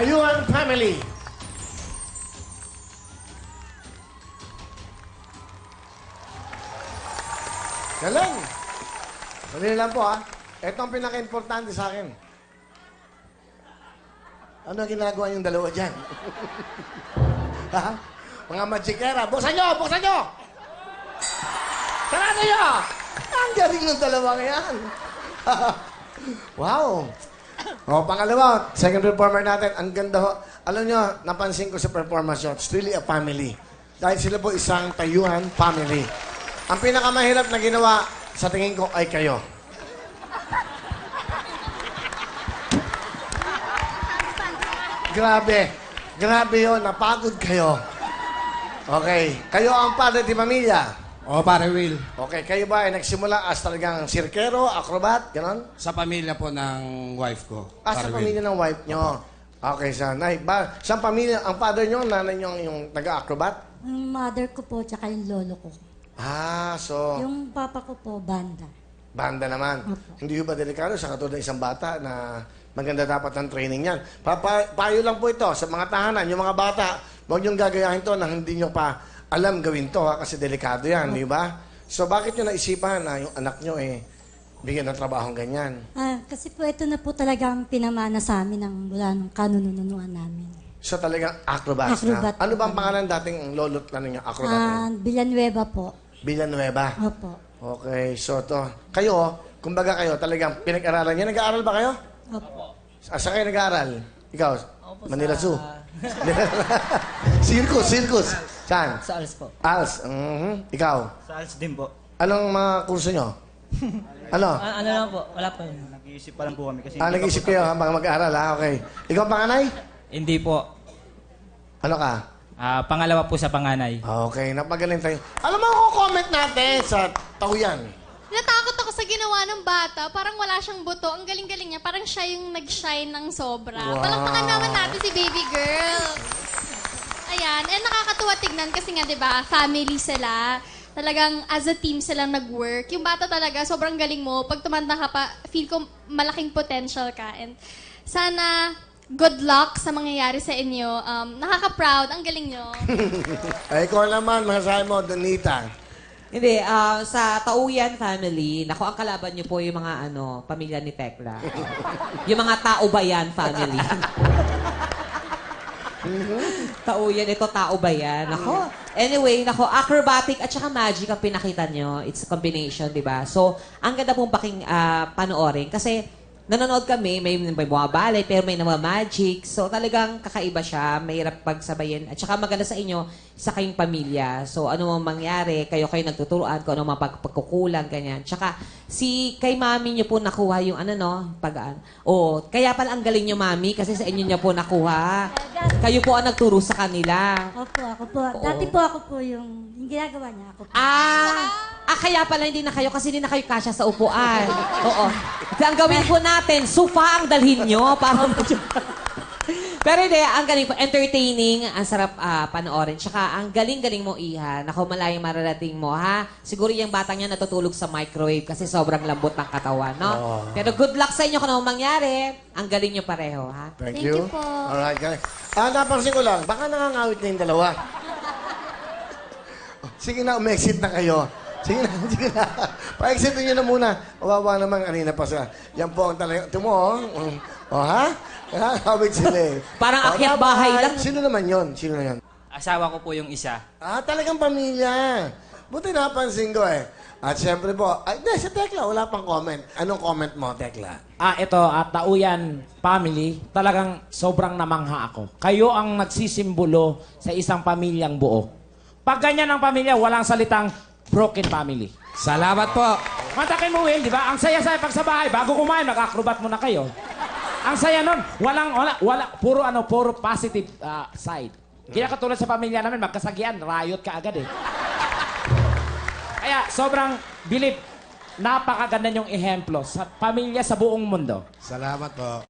Tayuan Family. Galing. Dali lang po, ha. Ito ang pinaka-importante sa akin. Ano ang ginagawa yung dalawa dyan? Ha? Mga magikera. Buksan nyo! Buksan nyo! Sarado nyo! Ang galing ng dalawang yan. Wow. O, pangalawa, second performer natin. Ang ganda ho. Alam nyo, napansin ko sa performance yun. It's really a family. Dahil sila po isang tayuan family. Ang pinakamahirap na ginawa sa tingin ko ay kayo. Grabe. Grabe yun. Napagod kayo. Okay. Kayo ang padre di pamilya. O, pare Will. Okay. Kayo ba ay nagsimula as talagang sirkero, acrobat, ganon? Sa pamilya po ng wife ko. Sa Pare pamilya ng wife nyo. Okay, sanay. Saan pamilya? Ang father nyo, nanay nyo yung taga-acrobat? Ang mother ko po, tsaka yung lolo ko. So, Yung papa ko po, banda. banda naman. Opo. Hindi ba delikado sa katulad ng isang bata na maganda dapat ang training yan? Payo lang po ito sa mga tahanan, yung mga bata, huwag niyong gagayahin to na hindi nyo pa alam gawin to, ha, kasi delikado yan, di ba? So, bakit nyo naisipan na yung anak nyo bigyan ng trabahong ganyan? Kasi po ito na po talagang pinamana sa amin mula nung kanununuan namin. So, talagang acrobat na. Acrobat. Ano ba ang pangalan dating lolot na ninyo? Acrobat na? Villanueva po. Villanueva. Opo. Okay, so to. Kayo, kumbaga kayo, talagang pinag-aralan niya. Nag-aaral ba kayo? Opo. Saan kayo nag-aaral? Ikaw? Manila Zoo? Circus. Saan? Sa ALS po. ALS. Ikaw? Sa ALS din po. Anong mga kurso nyo? Ano? Ano lang po, wala po yun. Nag-iisip pa lang po kami kasi... Nag-isip kayo, ha? Mga mag-aaral, ha? Okay. Ikaw panganay? Hindi po. Ano ka? Pangalawa po sa panganay. Okay, napagaling tayo. Alam mo ako comment natin sa tauyan. Natakot ako sa ginawa ng bata. Parang wala siyang buto. Ang galing-galing niya. Parang siya yung nag-shine ng sobra. Wow. Palakpakan naman natin si baby girl. Ayan. And nakakatuwa tignan kasi nga, di ba, family sila. Talagang as a team silang nag-work. Yung bata talaga, sobrang galing mo. Pag tumanda ka pa, feel ko malaking potential ka. And sana good luck sa mangyayari sa inyo. Nakaka-proud. Ang galing nyo. Ay, ikaw naman, masasabi mo, Donita. Hindi, sa Tauyan family, naku, ang kalaban niyo po yung mga, pamilya ni Tekla. Yung mga Taubayan family. Tauyan, ito Taubayan. Nako. Anyway, nako, acrobatic at saka magic ang pinakita niyo. It's a combination, di ba? So, ang ganda pong panoorin. Kasi, nanonood kami, may bumabalay, pero may magic. So, talagang kakaiba siya. Mahirap pagsabayin. At saka maganda sa inyo, sa kayong pamilya. So, ano mang mangyari, kayo nagtuturuan, kung ano mga pagkukulang, ganyan. Tsaka, kay mami niyo po nakuha yung pag-aan. Kaya pala ang galing niyo, mami, kasi sa inyo niya po nakuha. Kayo po ang nagturo sa kanila. Opo, ako po. Oo. Dati po ako po yung ginagawa niya. Ako po. Kaya pala hindi na kayo kasi hindi na kayo kasya sa upuan. Oo. Kasi ang gawin po natin, sofa ang dalhin nyo para Pero hindi, ang galing po. Entertaining, ang sarap panoorin. Tsaka ang galing-galing mo, Iha. Naku, malayang mararating mo, ha? Siguro yung batang niya natutulog sa microwave kasi sobrang lambot ng katawan, no? Pero good luck sa inyo kung ano mangyari. Ang galing nyo pareho, ha? Thank Thank you po. Alright, guys. Napansin ko lang, baka nangangawit na yung dalawa. Sige na, umexit na kayo. Sige na. Pa-exitin nyo na muna. Wawa naman kanina pa sa... Yan po ang talaga... Tumo, ha? Nakakawit sila Parang akyat bahay lang. Sino naman yon? Sino na yun? Asawa ko po yung isa. Talagang pamilya. Buti napansin ko At syempre po, si Tekla, wala pang comment. Anong comment mo, Tekla? Ito, Tauyan family, talagang sobrang namangha ako. Kayo ang nagsisimbolo sa isang pamilyang buo. Pag ganyan ang pamilya, walang salitang broken family. Salamat po. Matakin mo, Will, di ba? Ang saya-saya pag sa bahay, bago kumain, nag-acrobat muna kayo. Ang saya nun, puro positive side. Kaya katulad sa pamilya namin, magkasagian, riot ka agad Kaya sobrang napakaganda yung ehemplo sa pamilya sa buong mundo. Salamat po.